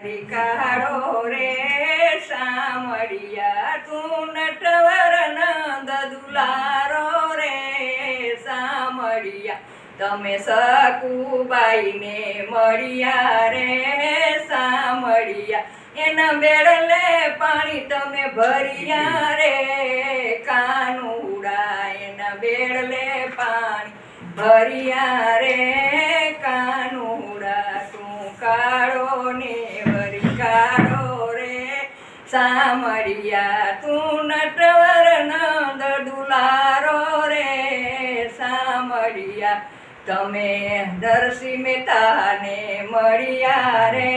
કાળો રે સામળિયા તું નટવર નંદ દુલારો રે સામળિયા તમે સકુબાઈને મળ્યા રે સામળિયા એના બેડલે પાણી તમે ભર્યા રે કાનુડા એના બેડલે પાણી ભર્યા રે કાનુડા તું કાળો ને વરી કાળો રે સામળિયા તું નટવર નંદ દુલારો રે સામળિયા તમે નરસિંહ મહેતાને મળ્યા રે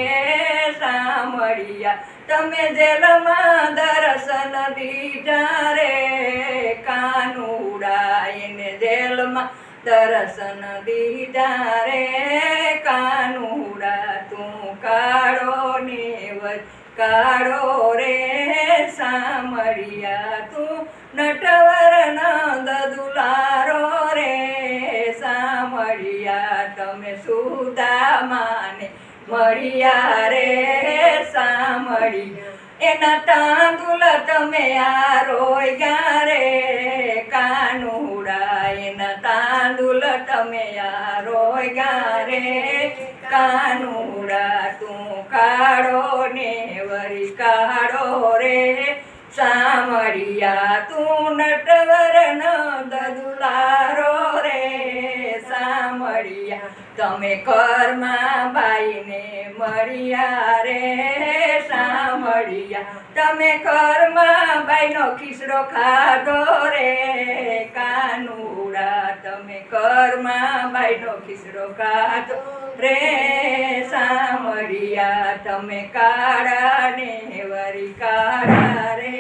સામળિયા તમે જેલમાં દર્શન દીધા રે કાનુડા એને જેલમાં દર્શન દીધા રે કાનુડા તું કાળો ને વર કાળો રે સામળિયા તું નટવર નંદ દુલારો રે સામળિયા તમે સુદામાને મળ્યા રે સામળિયા એના તાંદુલ તમે આરોગ્યા રે કાનુડા એના તાંદુલ તમે આરોગ્યા રે કાનુડા તું કાળો ને વરી કાળો રે સામળિયા તું નટવર નંદ દુલારો રે સામળિયા તમે કર્મા બાઈને મળ્યા રે સામળિયા તમે કર્મા બાઈનો ખીસડો ખાધો રે કાનુડા તમે કર્મા બાઈનો ખીસડો ખાધો રે સામળિયા તમે કાળા ને વરી કાળા રે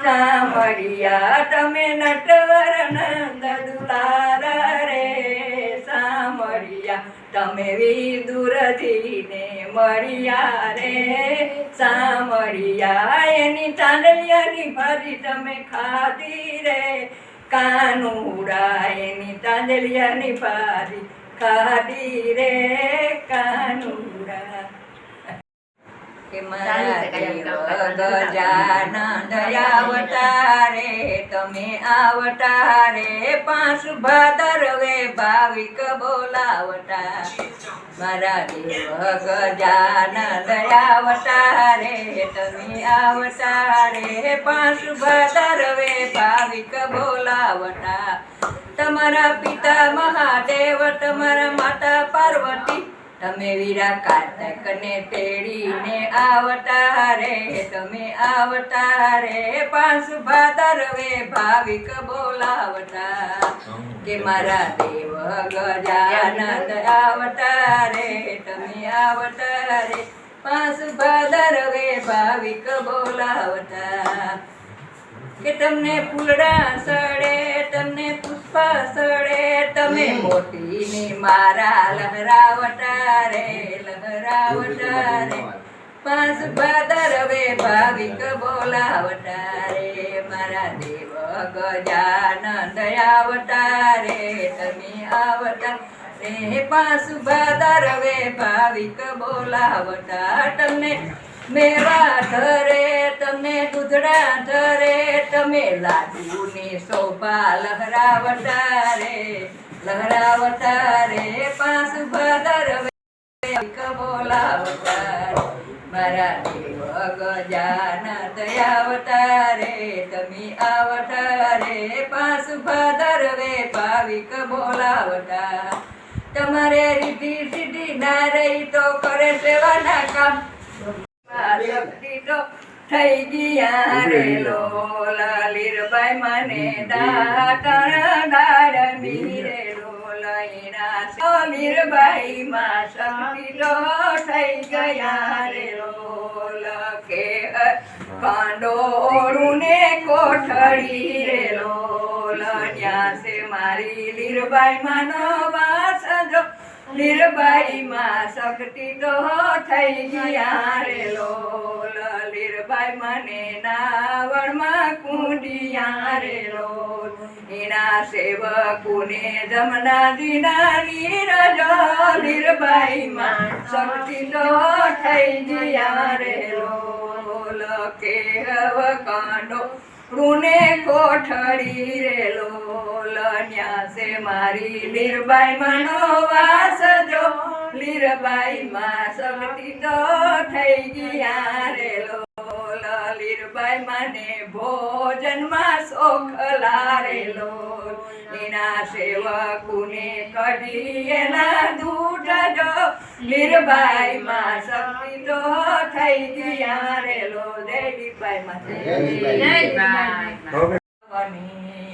સામળિયા તમે નટવર નંદ દુલારા રે સામળિયા તમે વિદુરજીને મળ્યા રે સામળિયા એની ચાંદલિયાની ભાજી તમે ખાધી રે કાનુડા એની ચાંદલિયાની ભાજી ખાધી રે કાનુડા કે મારા ગજાનંદ આવતારે તમે આવતારે પાંચ ભાદરવે ભાવિક બોલાવતા મારા દેવ ગજાનંદ આવતારે તમે આવતારે પાંચ ભાદરવે ભાવિક બોલાવતા તમારા પિતા મહાદેવ તમારા માતા પાર્વતી તમે વીરા કાર્તકને તેડીને આવતા રે તમે આવતા રે પાંચ ભાદરવે ભાવિક બોલાવતા કે મારા દેવ ગજાનંદ આવતા રે તમે આવતા રે પાંચ ભાદરવે ભાવિક બોલાવતા કે તમને ફૂલડા સડે તમને પુષ્પા સડે તમે મોતીને મારા લહરાવટા રે પાંચ ભાદરવે ભાવિક બોલાવટા રે મારા દેવ ગજાનંદ આવતા રે તમે આવતા રે પાંચ ભાદરવે ભાવિક બોલાવતા તમને મેવા ધરે તમે દૂધડા ધરે તમે લાડુની શોભા લહરાવતા રે પાંચ ભાદરવે બોલાવતા મારા દેવ ગજાનંદ આવતા રે તમે આવતા રે પાંચ ભાદરવે ભાવિક બોલાવતા તમારે રીતિ સીધી ના રહી તો કરે સેવાના કામ શક્તિ તો થઈ ગયા રે લોલ લીરબાઈ મને દાટણ દાડમી રે લોલ એના લીરબાઈ માં શક્તિ તો થઈ ગયા રે લોલ કે કાંડોળું ને કોઠડી રે લોલ ત્યાં છે મારી લીરબાઈ માનો વાસ જો લીરબાઈ માં શક્તિ તો થઈ ગયા રે લોલ લીરબાઈ મને નાવણમાં કુંડિયા રે લોલ એના સેવકોને જમનાજીના નીરજ લીરબાઈમાં શક્તિ તો થઈ ગયા રે લોલ કે હવ કાંડો રૂને કોઠડી રે લોલ ન્યાસે મારી લીરબાઈ મનો વાસ જો લીરબાઈમાં શક્તિ તો થઈ ગયા રે લોલ લીરબાઈ મને ભોજનમાં સોખલા રે લોલ એના સેવકુને કઢી એના દૂધ જો લીરબાઈમાં શક્તિ તો થઈ ગયા રે લોલ જય લીરબાઈમાં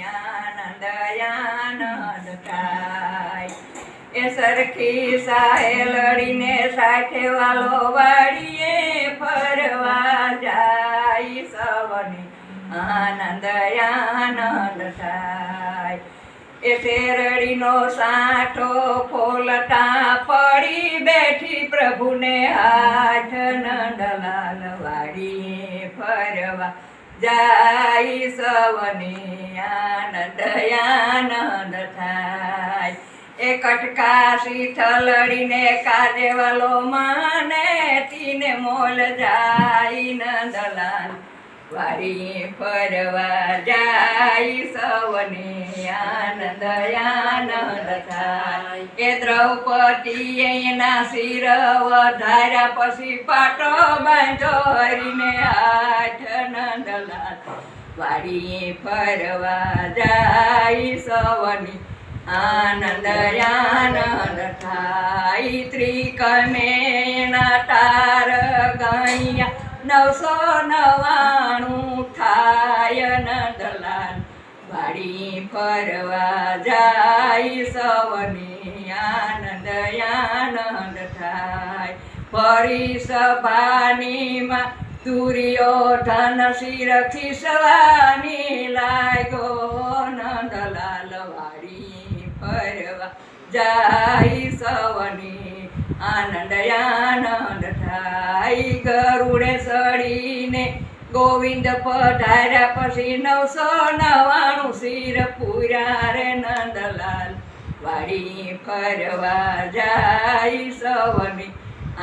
આનંદ આનંદ થાય એ સરખી સાહેલડીને સાથે વાલો વાડીએ ફરવા જાય સવની આનંદ આનંદ થાય એ શેરડીનો સાઠો ફોલતા પડી બેઠી પ્રભુને હાથ નંદલાલ વાડીએ ફરવા જાય સવની આનંદ આનંદ થાય એ કટકા શીથલડીને કાજે વાલો માને તીને મોલ જાય નંદલાલ વાડી ફરવા જાય સવને આનંદ આનંદ થાય એ દ્રૌપદી એના શિર વધાર્યા પછી પાટો બાંધો હરીને હાથ નંદલાલ વાડી ફરવા જાય સવની આનંદ આનંદ થાય ત્રિકમેના તાર ગણ્યા 999 થાય નંદલાલ વાડી ફરવા જાય સવની આનંદ આનંદ થાય ફરી સભાનીમાં દુર્યોધન શિર ખીસવાની લાગ્યો નંદલાલ વાડી ફરવા જાય સવની આનંદ આનંદ થાય ગરુડે સડીને ગોવિંદ પધાર્યા પછી 999 શિર પૂર્યા રે નંદલાલ વાડી ફરવા જાય સવની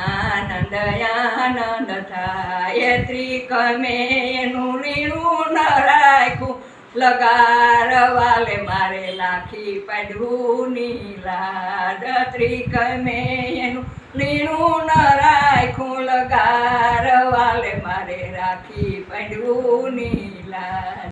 આનંદ આનંદ થાય ત્રિકમેનું રીણું ન રાખ્યું લગાર વાલે મારે લાખી પડવું નીલાદ ત્રિકમેનું લીણું ન રાખ્યું લગાર વાલે મારે રાખી પડવું નીલાદ